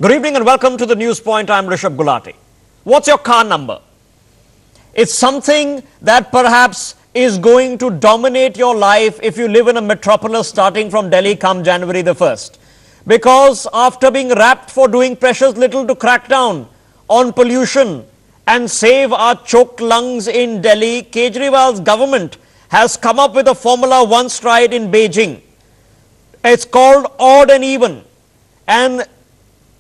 Good evening and welcome to the News Point. I'm Rishabh Gulati. What's your car number? It's something that perhaps is going to dominate your life if you live in a metropolis starting from Delhi come January the 1st. Because after being rapped for doing precious little to crack down on pollution and save our choked lungs in Delhi, Kejriwal's government has come up with a Formula 1 stride in Beijing. It's called odd and even. And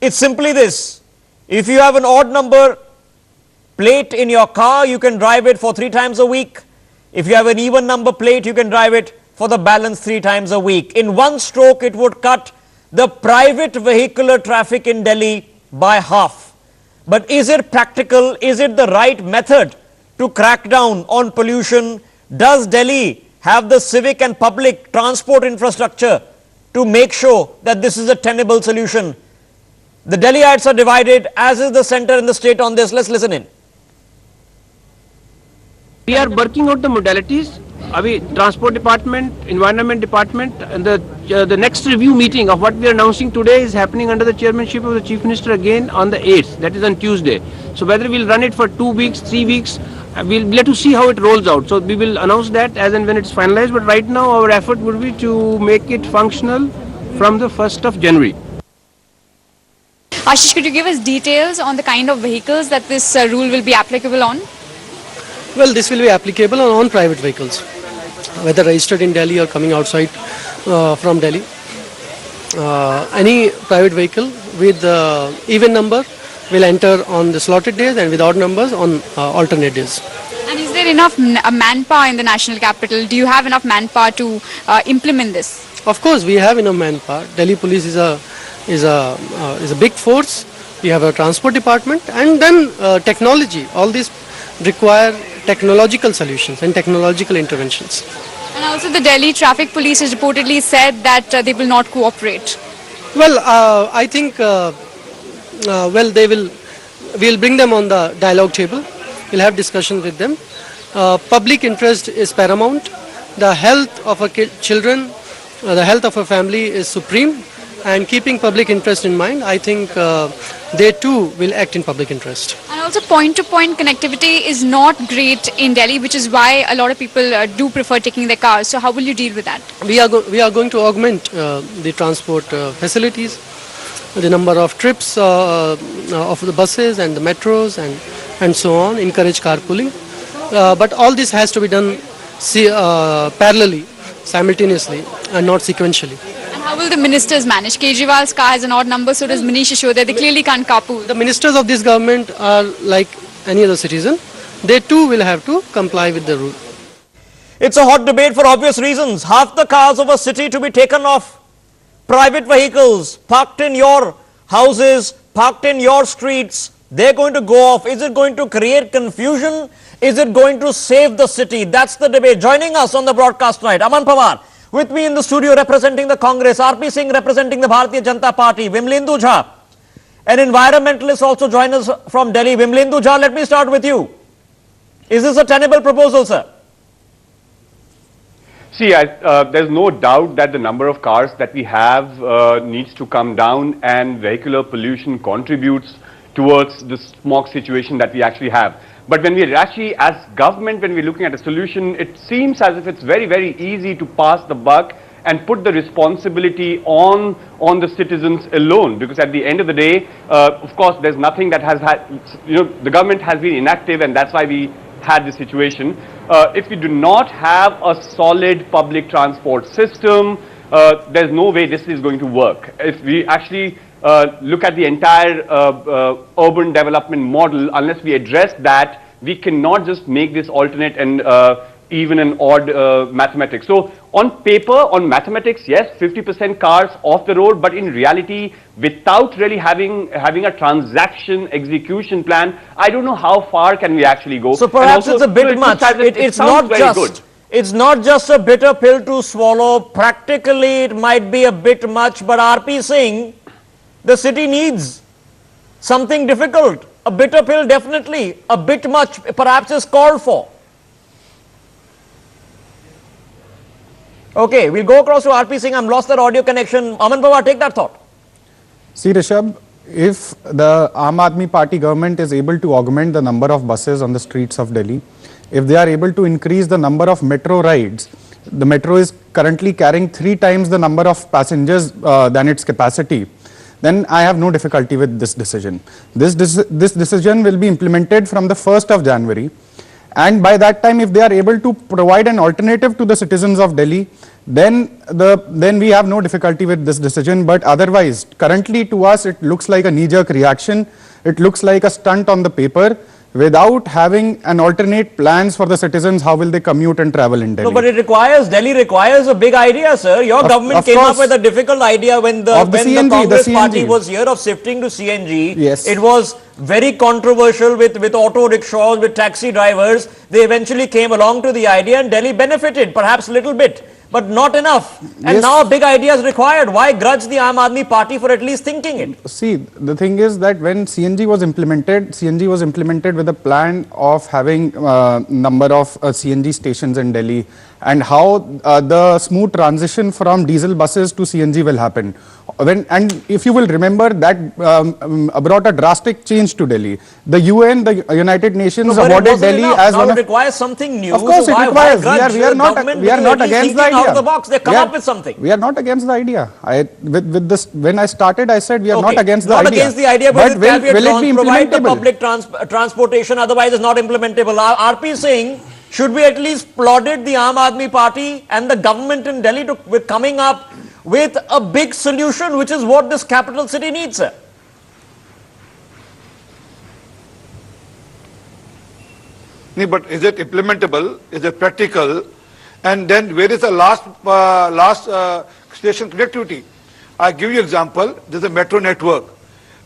it's simply this: if you have an odd number plate in your car, you can drive it for 3 times a week. If you have an even number plate, you can drive it for the balance 3 times a week. In one stroke, it would cut the private vehicular traffic in Delhi by half. But is it practical? Is it the right method to crack down on pollution? Does Delhi have the civic and public transport infrastructure to make sure that this is a tenable solution? The Delhiites are divided, as is the centre and the state on this. Let's listen in. We are working out the modalities. Transport department, environment department, and the next review meeting of what we are announcing today is happening under the chairmanship of the Chief Minister again on the 8th, that is on Tuesday. So whether we'll run it for 2 weeks, 3 weeks, we'll have to see how it rolls out. So we will announce that as and when it's finalized, but right now our effort would be to make it functional from the 1st of January. Ashish, could you give us details on the kind of vehicles that this rule will be applicable on? Well, this will be applicable on private vehicles, whether registered in Delhi or coming outside from Delhi. Any private vehicle with even number will enter on the slotted days and with odd numbers on alternate days. And is there enough manpower in the national capital? Do you have enough manpower to implement this? Of course, we have enough manpower. Delhi Police is a big force. We have a transport department, and then technology. All these require technological solutions and technological interventions. And also the Delhi Traffic Police has reportedly said that they will not cooperate. Well, I think we'll bring them on the dialogue table. We'll have discussions with them. Public interest is paramount. The health of our children, the health of a family is supreme. And keeping public interest in mind, I think they too will act in public interest. And also point-to-point connectivity is not great in Delhi, which is why a lot of people do prefer taking their cars. So how will you deal with that? We are going to augment the transport facilities, the number of trips of the buses and the metros and so on, encourage carpooling. But all this has to be done parallelly, simultaneously, and not sequentially. How will the ministers manage? Kejriwal's car has an odd number, so does Manish Sisodia. They clearly can't carpool. The ministers of this government are like any other citizen. They too will have to comply with the rule. It's a hot debate for obvious reasons. Half the cars of a city to be taken off private vehicles, parked in your houses, parked in your streets. They're going to go off. Is it going to create confusion? Is it going to save the city? That's the debate. Joining us on the broadcast tonight, Aman Pawar. With me in the studio representing the Congress, R.P. Singh representing the Bharatiya Janata Party, Vimlendu Jha, an environmentalist also join us from Delhi. Vimlendu Jha, let me start with you. Is this a tenable proposal, sir? See, there's no doubt that the number of cars that we have needs to come down, and vehicular pollution contributes towards the smog situation that we actually have. But when we're actually, as government, when we're looking at a solution, it seems as if it's very, very easy to pass the buck and put the responsibility on the citizens alone. Because at the end of the day, of course, there's nothing that has had, the government has been inactive, and that's why we had this situation. If we do not have a solid public transport system, there's no way this is going to work. If we actually look at the entire urban development model, unless we address that, we cannot just make this alternate and even and odd mathematics. So on paper, on mathematics, yes, 50% cars off the road, but in reality, without really having a transaction execution plan, I don't know how far can we actually go. So perhaps it's a bit much. It's not just a bitter pill to swallow. Practically, it might be a bit much, but R.P. Singh, the city needs something difficult. A bitter pill, definitely. A bit much, perhaps, is called for. Okay, we'll go across to R.P. Singh. I'm lost that audio connection. Aman Pawar, take that thought. See, Rishabh, if the Aam Aadmi Party government is able to augment the number of buses on the streets of Delhi, if they are able to increase the number of metro rides, the metro is currently carrying 3 times the number of passengers than its capacity, then I have no difficulty with this decision. This decision will be implemented from the 1st of January. And by that time, if they are able to provide an alternative to the citizens of Delhi, then we have no difficulty with this decision. But otherwise, currently to us, it looks like a knee-jerk reaction. It looks like a stunt on the paper without having an alternate plans for the citizens. How will they commute and travel in Delhi? No, but Delhi requires a big idea, sir. Your government came up with a difficult idea when the Congress party was here of shifting to CNG. Yes. It was very controversial with auto rickshaws, with taxi drivers. They eventually came along to the idea and Delhi benefited, perhaps a little bit, but not enough. And Yes. now a big idea is required. Why grudge the Aam Aadmi Party for at least thinking it? See, the thing is that when CNG was implemented with a plan of having number of CNG stations in Delhi, and how the smooth transition from diesel buses to CNG will happen. And if you will remember, that brought a drastic change to Delhi. The UN, the United Nations awarded Delhi as one of... It requires something new. Of course, so it why requires. grudge We are the not government against the thinking idea. Out of the box. They come up with something. We are not against the idea. With this, when I started, I said we are not against the not idea. Against the idea, but will it be provide the implementable? public transportation, otherwise it's not implementable. RP Singh, should we at least plaudit the Aam Aadmi Party and the government in Delhi with coming up with a big solution, which is what this capital city needs, sir? No, but is it implementable? Is it practical? And then where is the last station connectivity? I give you example. There's a metro network.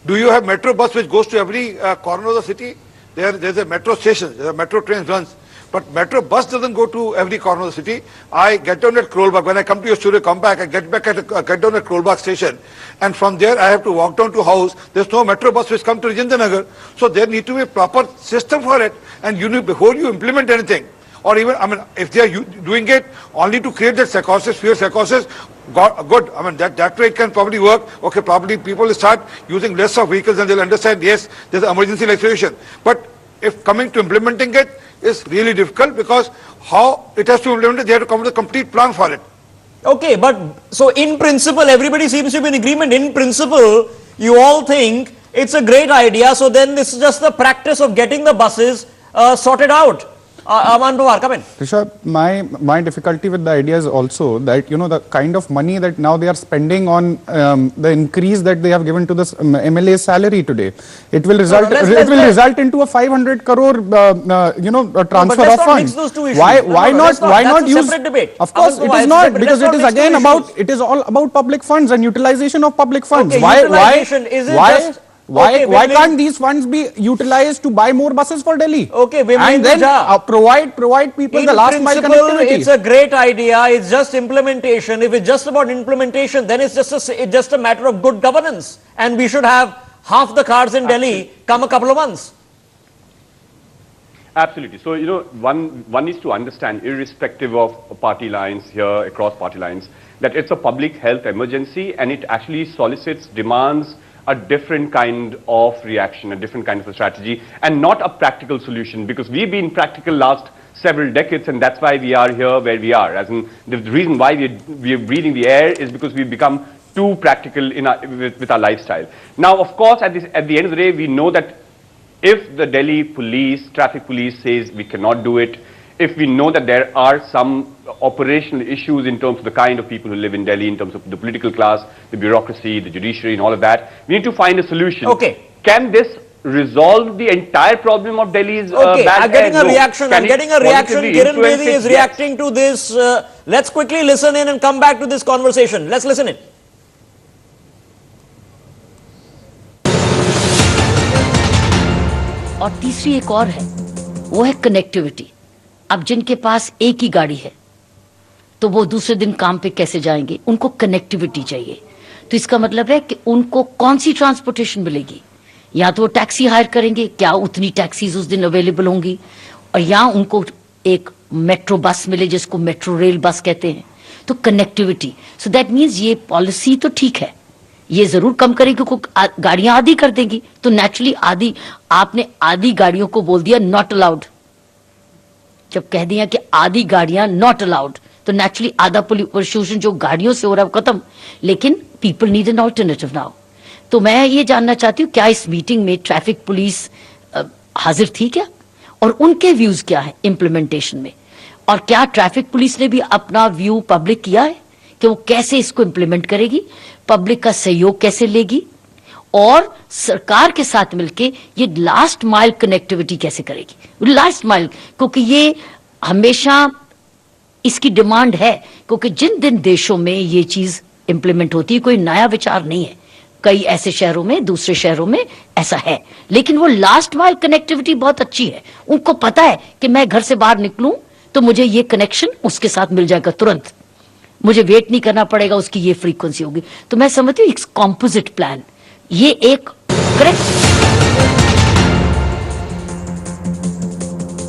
Do you have metro bus which goes to every corner of the city? There's a metro station. There are metro trains runs. But metro bus doesn't go to every corner of the city. I get down at Krolbagh. When I come to your studio, come back, I get down at Krolbagh station. And from there, I have to walk down to house. There's no metro bus which come to Rajendra Nagar. So there need to be a proper system for it. And you need, before you implement anything, or even, I mean, if they are doing it only to create that psychosis, fear psychosis, good. I mean, that way it can probably work. Okay, probably people will start using less of vehicles and they'll understand, yes, there's an emergency like situation. But if coming to implementing it is really difficult, because how it has to implement it, they have to come with a complete plan for it. Okay, but so in principle, everybody seems to be in agreement. In principle, you all think it's a great idea. So then this is just the practice of getting the buses sorted out. Aman Pawar, come in. Rishabh, my difficulty with the idea is also that, you know, the kind of money that now they are spending on the increase that they have given to this MLA's salary today, it will result into a 500 crore, transfer of funds. Why not use? Of course, it is not, because it is again about, it is all about public funds and utilization of public funds. Okay, Why can't these funds be utilized to buy more buses for Delhi? Okay, and then provide people the last mile connectivity. It's a great idea. It's just implementation. If it's just about implementation, then it's just a matter of good governance. And we should have half the cars in Delhi come a couple of months. Absolutely. So, you know, one needs to understand, irrespective of party lines here, across party lines, that it's a public health emergency and it actually solicits, demands a different kind of reaction, a different kind of a strategy, and not a practical solution, because we've been practical last several decades, and that's why we are here where we are. As in, the reason why we are breathing the air is because we've become too practical in with our lifestyle. Now, of course, at the end of the day, we know that if the Delhi police, traffic police says we cannot do it, if we know that there are some operational issues in terms of the kind of people who live in Delhi, in terms of the political class, the bureaucracy, the judiciary and all of that, we need to find a solution. Okay. Can this resolve the entire problem of Delhi's okay, bad I'm getting air? a reaction. I'm getting a reaction. Kiran Bedi is reacting to this. Let's quickly listen in and come back to this conversation. Let's listen in. और तीसरी एक और है, वो है connectivity. अब जिनके पास एक ही गाड़ी है तो वो दूसरे दिन काम पे कैसे जाएंगे, उनको कनेक्टिविटी चाहिए। तो इसका मतलब है कि उनको कौन सी ट्रांसपोर्टेशन मिलेगी, या तो वो टैक्सी हायर करेंगे, क्या उतनी टैक्सीज उस दिन अवेलेबल होंगी, और या उनको एक मेट्रो बस मिले जिसको मेट्रो रेल बस कहते हैं। तो कनेक्टिविटी, सो दैट मीन्स ये पॉलिसी तो ठीक है, ये जरूर कम करेगी क्योंकि गाड़ियां आधी कर देंगी, तो नेचुरली आधी, आपने आधी गाड़ियों को बोल दिया नॉट अलाउड। जब कह दिया कि आधी गाड़ियां नॉट अलाउड, तो नेचुरली आधा पोल्यूशन जो गाड़ियों से हो रहा है वो खत्म। लेकिन people need an alternative now. तो मैं ये जानना चाहती हूँ क्या इस मीटिंग में ट्रैफिक पुलिस हाजिर थी क्या, और उनके व्यूज क्या है इम्प्लीमेंटेशन में, और क्या ट्रैफिक पुलिस ने भी अपना व्यू पब्लिक किया है कि वो कैसे इसको इम्प्लीमेंट करेगी, पब्लिक का सहयोग कैसे लेगी, और सरकार के साथ मिलके ये लास्ट माइल कनेक्टिविटी कैसे करेगी। लास्ट माइल, क्योंकि ये हमेशा इसकी डिमांड है, क्योंकि जिन जिन देशों में ये चीज इंप्लीमेंट होती है, कोई नया विचार नहीं है, कई ऐसे शहरों में, दूसरे शहरों में ऐसा है, लेकिन वो लास्ट माइल कनेक्टिविटी बहुत अच्छी है। उनको पता है कि मैं घर से बाहर निकलूं तो मुझे ये कनेक्शन उसके साथ मिल जाएगा तुरंत, मुझे वेट नहीं करना पड़ेगा, उसकी ये फ्रीक्वेंसी होगी। तो मैं समझती हूँ एक कॉम्पोजिट प्लान, ये एक correct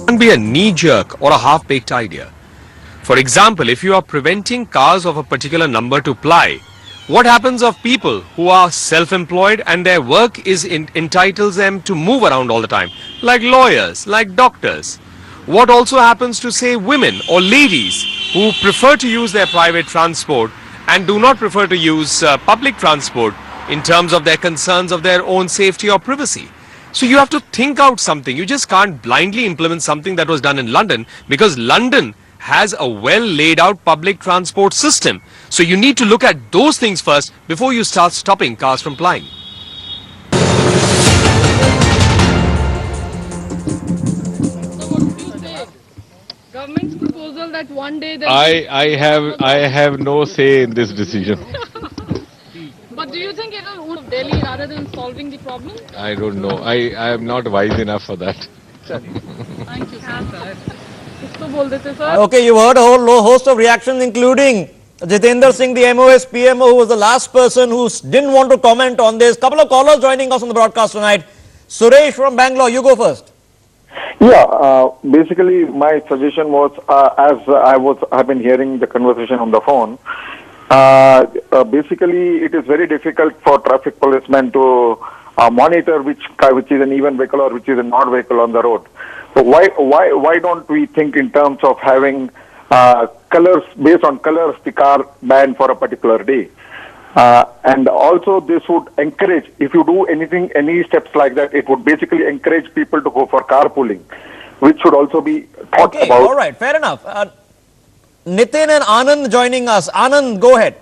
Can't be a knee-jerk or a half-baked idea. For example, if you are preventing cars of a particular number to ply, what happens of people who are self-employed and their work is entitles them to move around all the time, like lawyers, like doctors? What also happens to, say, women or ladies who prefer to use their private transport and do not prefer to use public transport in terms of their concerns of their own safety or privacy? So you have to think out something. You just can't blindly implement something that was done in London, because London has a well laid out public transport system. So you need to look at those things first before you start stopping cars from plying. Government's proposal that one day I have no say in this decision. But do you think it will move Delhi rather than solving the problem? I don't know. I am not wise enough for that. Thank you, sir. कुछ तो बोल देते sir. Okay, you heard a whole host of reactions, including Jitendra Singh, the MOS PMO, who was the last person who didn't want to comment on this. Couple of callers joining us on the broadcast tonight. Suresh from Bangalore, you go first. Yeah, basically my suggestion was, as I've been hearing the conversation on the phone, basically it is very difficult for traffic policemen to monitor which is an even vehicle or which is a not vehicle on the road. So why don't we think in terms of having colors, based on colors, the car banned for a particular day? And also this would encourage, if you do anything, any steps like that, it would basically encourage people to go for carpooling, which should also be thought Okay, about. all right, fair enough. Nitin and Anand joining us. Anand, go ahead.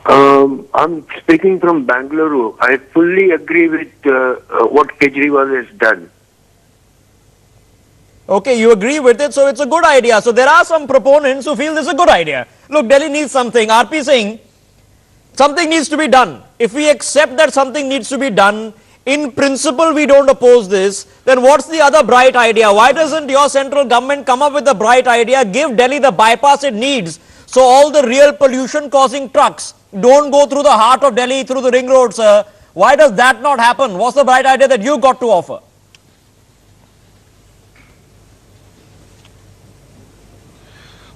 I'm speaking from Bangalore. I fully agree with what Kejriwal has done. Okay, you agree with it, so it's a good idea. So there are some proponents who feel this is a good idea. Look, Delhi needs something. RP Singh, something needs to be done. If we accept that something needs to be done, in principle we don't oppose this, then what's the other bright idea? Why doesn't your central government come up with a bright idea, give Delhi the bypass it needs, so all the real pollution causing trucks don't go through the heart of Delhi, through the ring road, sir? Why does that not happen? What's the bright idea that you got to offer?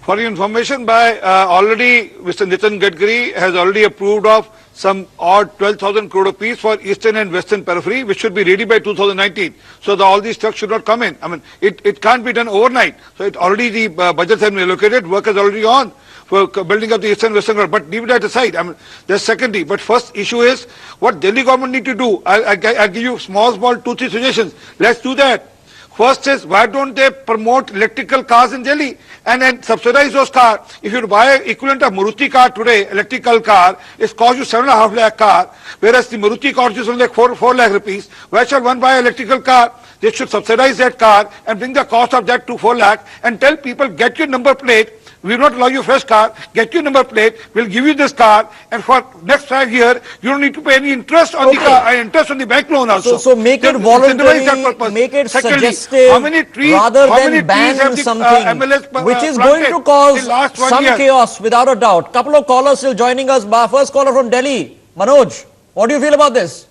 For your information, already Mr. Nitin Gadkari has already approved of some odd 12,000 crore rupees for eastern and western periphery, which should be ready by 2019. So all these trucks should not come in. I mean, it can't be done overnight. So already the budgets have been allocated, work is already on for building up the eastern and western road. But leave that aside. I mean, that's secondary. But first issue is what Delhi government need to do. I'll give you small 2-3 suggestions. Let's do that. First is, why don't they promote electrical cars in Delhi and then subsidize those cars? If you buy equivalent of Maruti car today, electrical car, it costs you 7.5 lakh car, whereas the Maruti costs you something like 4 lakh rupees. Why should one buy electrical car? They should subsidize that car and bring the cost of that to 4 lakh and tell people, get your number plate. We will not allow you a fresh car. Get your number plate. We'll give you this car, and for next 5 years, you don't need to pay any interest on the car, interest on the bank loan also. So make it voluntary, make it suggestive, rather than ban something which is going to cause some chaos, without a doubt. Couple of callers still joining us. First caller from Delhi, Manoj. What do you feel about this?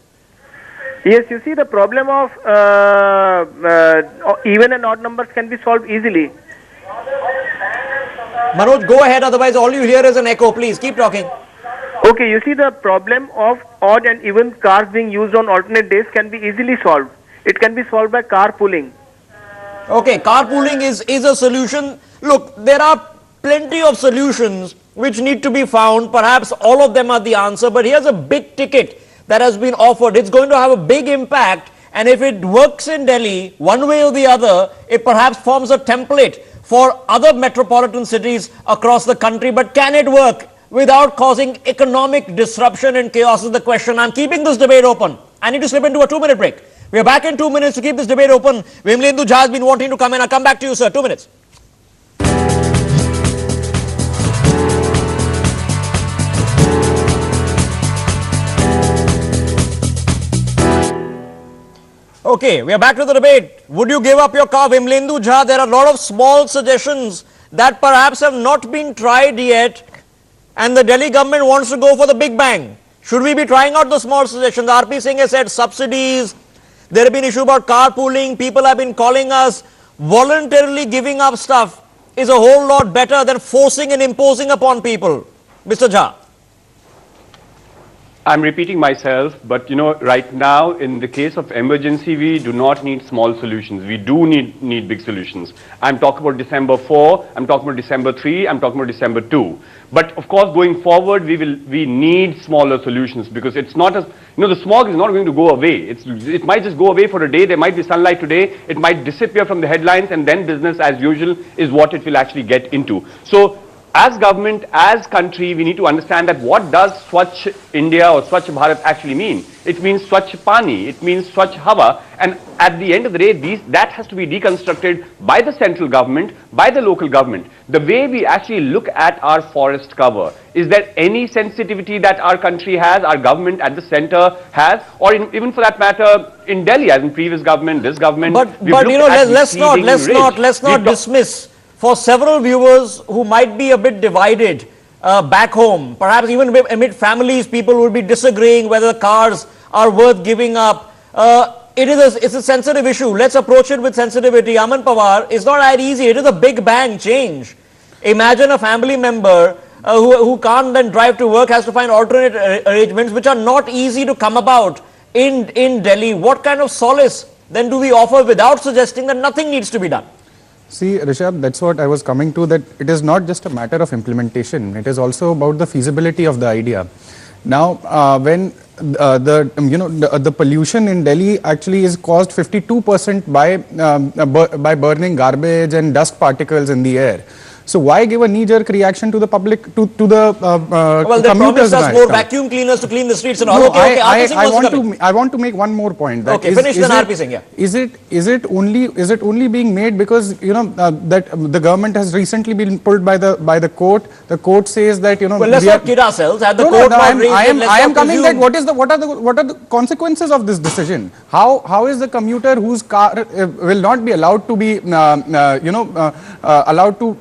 Yes, you see, the problem of even and odd numbers can be solved easily. Manoj, go ahead, otherwise all you hear is an echo. Please keep talking. Okay, you see the problem of odd and even cars being used on alternate days can be easily solved. It can be solved by carpooling. Okay, carpooling is a solution. Look, there are plenty of solutions which need to be found. Perhaps all of them are the answer, but here's a big ticket that has been offered. It's going to have a big impact, and if it works in Delhi one way or the other, it perhaps forms a template for other metropolitan cities across the country. But can it work without causing economic disruption and chaos is the question. I'm keeping this debate open. I need to slip into a 2-minute break. We are back in 2 minutes to keep this debate open. Vimlendu Jha has been wanting to come in. I'll come back to you, sir. 2 minutes. Okay, we are back to the debate. Would you give up your car, Vimlendu Jha? There are a lot of small suggestions that perhaps have not been tried yet, and the Delhi government wants to go for the big bang. Should we be trying out the small suggestions? RP Singh has said subsidies. There have been issue about carpooling. People have been calling us. Voluntarily giving up stuff is a whole lot better than forcing and imposing upon people. Mr. Jha. I'm repeating myself, but right now, in the case of emergency, we do not need small solutions. We do need big solutions. I'm talking about December 4, I'm talking about December 3, I'm talking about December 2. But of course, going forward, we need smaller solutions, because it's not as, the smog is not going to go away. It might just go away for a day. There might be sunlight today. It might disappear from the headlines, and then business as usual is what it will actually get into. So, as government, as country, we need to understand that what does Swachh India or Swachh Bharat actually mean? It means Swachh Pani, it means Swachh Hava, and at the end of the day, that has to be deconstructed by the central government, by the local government. The way we actually look at our forest cover, is there any sensitivity that our country has, our government at the center has, or even for that matter, in Delhi, as in previous government, this government. But let's not dismiss. For several viewers who might be a bit divided back home, perhaps even amid families, people will be disagreeing whether cars are worth giving up. It's a sensitive issue. Let's approach it with sensitivity. Aman Pawar, it's not that easy. It is a big bang change. Imagine a family member who can't then drive to work, has to find alternate arrangements which are not easy to come about in Delhi. What kind of solace then do we offer without suggesting that nothing needs to be done? See, Rishabh, that's what I was coming to, that it is not just a matter of implementation. It is also about the feasibility of the idea. Now, when the pollution in Delhi actually is caused 52% by burning garbage and dust particles in the air. So why give a knee-jerk reaction to the public, to the well, they promised us more vacuum cleaners to clean the streets and all. No, okay, I want to make one more point. That okay, finish then RP Singh, yeah. Is it only being made because that the government has recently been pulled by the court? The court says that well, let's not kid ourselves. Had the court not raised it, I am coming that what are the consequences of this decision? How is the commuter whose car will not be allowed to be allowed to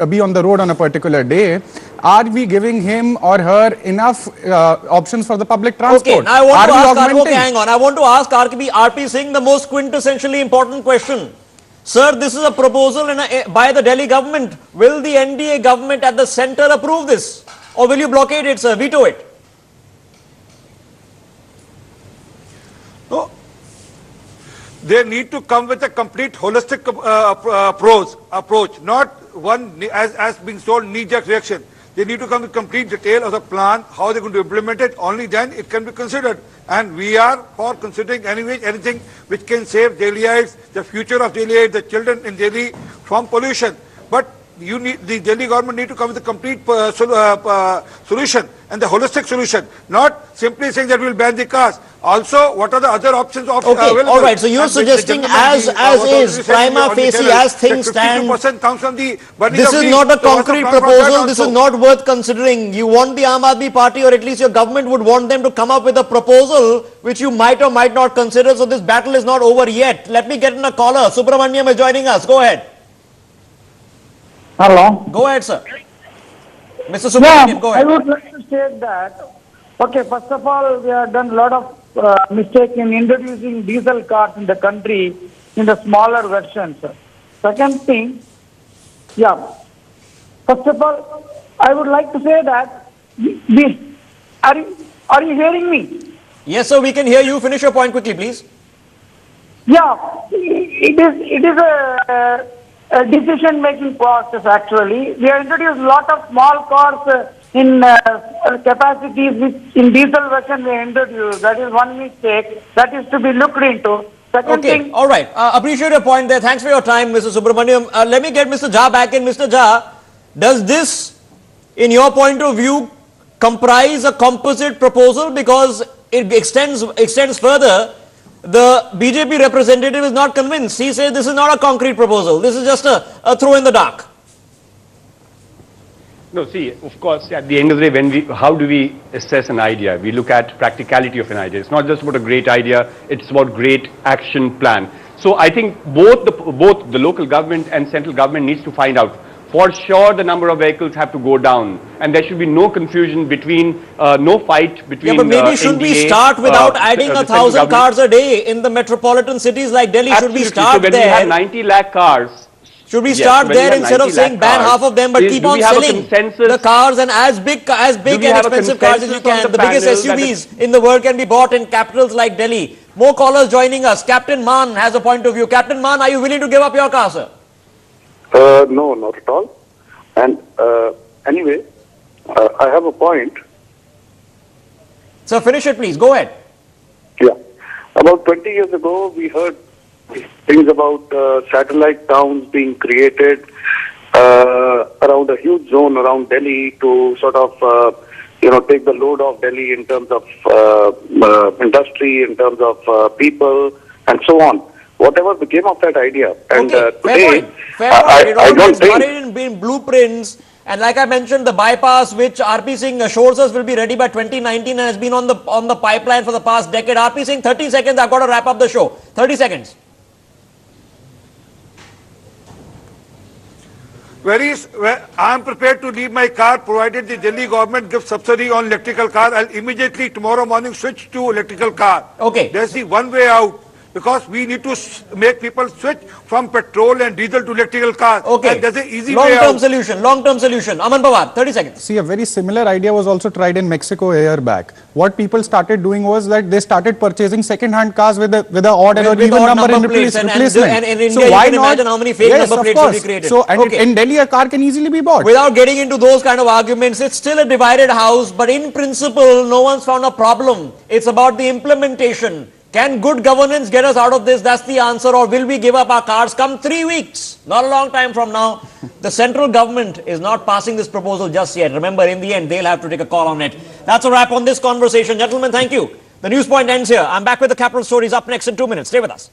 be on the road on a particular day, are we giving him or her enough options for the public transport? Okay, I want to ask RP Singh the most quintessentially important question. Sir, this is a proposal by the Delhi government. Will the NDA government at the center approve this? Or will you blockade it, sir, veto it? No. They need to come with a complete holistic approach, not one as being told knee-jerk reaction. They need to come with complete detail of the plan, how they're going to implement it. Only then it can be considered. And we are for considering anything which can save Delhiites, the future of Delhiites, the children in Delhi from pollution. But the Delhi government need to come with a complete solution and the holistic solution, not simply saying that we'll ban the cars. Also, what are the other options available? All right. So you're suggesting as is, prima facie, as things stand. Comes from the this is not a concrete proposal. This is not worth considering. You want the Aam Aadmi Party, or at least your government would want them to come up with a proposal which you might or might not consider. So this battle is not over yet. Let me get in a caller. Subramaniam is joining us. Go ahead. Hello. Go ahead, sir. Mr. Subramaniam, go ahead. I would like to say that, okay, first of all, we have done a lot of mistake in introducing diesel cars in the country in the smaller versions. Second thing, first of all, I would like to say that are you hearing me? Yes, sir, we can hear you. Finish your point quickly, please. Yeah, it is a decision-making process actually. We have introduced a lot of small cars in capacities which in diesel version we introduced. That is one mistake that is to be looked into. Second thing. All right. Appreciate your point there. Thanks for your time, Mr. Subramaniam. Let me get Mr. Jha back in. Mr. Jha, does this, in your point of view, comprise a composite proposal because it extends further? The BJP representative is not convinced. He says this is not a concrete proposal. This is just a throw in the dark. No, see, of course, at the end of the day, how do we assess an idea? We look at practicality of an idea. It's not just about a great idea, it's about great action plan. So I think both the local government and central government needs to find out. For sure, the number of vehicles have to go down, and there should be no confusion between, no fight between. Yeah, but maybe should we start without adding 1,000 cars a day in the metropolitan cities like Delhi? Absolutely. Should we start so when there? we have 90 lakh cars. Should we start there instead of saying ban half of them, but keep on selling the cars and as big and expensive cars as you can? The biggest SUVs in the world can be bought in capitals like Delhi. More callers joining us. Captain Maan has a point of view. Captain Maan, are you willing to give up your car, sir? No, not at all. And anyway, I have a point. Sir, finish it, please. Go ahead. Yeah. About 20 years ago, we heard things about satellite towns being created around a huge zone around Delhi to sort of, take the load off Delhi in terms of industry, in terms of people, and so on. Whatever became of that idea. And today, fair point. It all gets buried in blueprints. And like I mentioned, the bypass which RP Singh assures us will be ready by 2019 and has been on the pipeline for the past decade. RP Singh, 30 seconds. I've got to wrap up the show. 30 seconds. I am prepared to leave my car provided the Delhi government gives subsidy on electrical car. I'll immediately tomorrow morning switch to electrical car. Okay. That's the one way out. Because we need to make people switch from petrol and diesel to electrical cars. Okay. And there's an easy way out. Long-term solution. Aman Pawar, 30 seconds. See, a very similar idea was also tried in Mexico a year back. What people started doing was that they started purchasing second-hand cars with a odd or even number in replacement. And in India, you can imagine how many fake number plates will be created. So, in Delhi, a car can easily be bought. Without getting into those kind of arguments, it's still a divided house, but in principle, no one's found a problem. It's about the implementation. Can good governance get us out of this? That's the answer. Or will we give up our cars come 3 weeks? Not a long time from now. The central government is not passing this proposal just yet. Remember, in the end, they'll have to take a call on it. That's a wrap on this conversation. Gentlemen, thank you. The News Point ends here. I'm back with the capital stories up next in 2 minutes. Stay with us.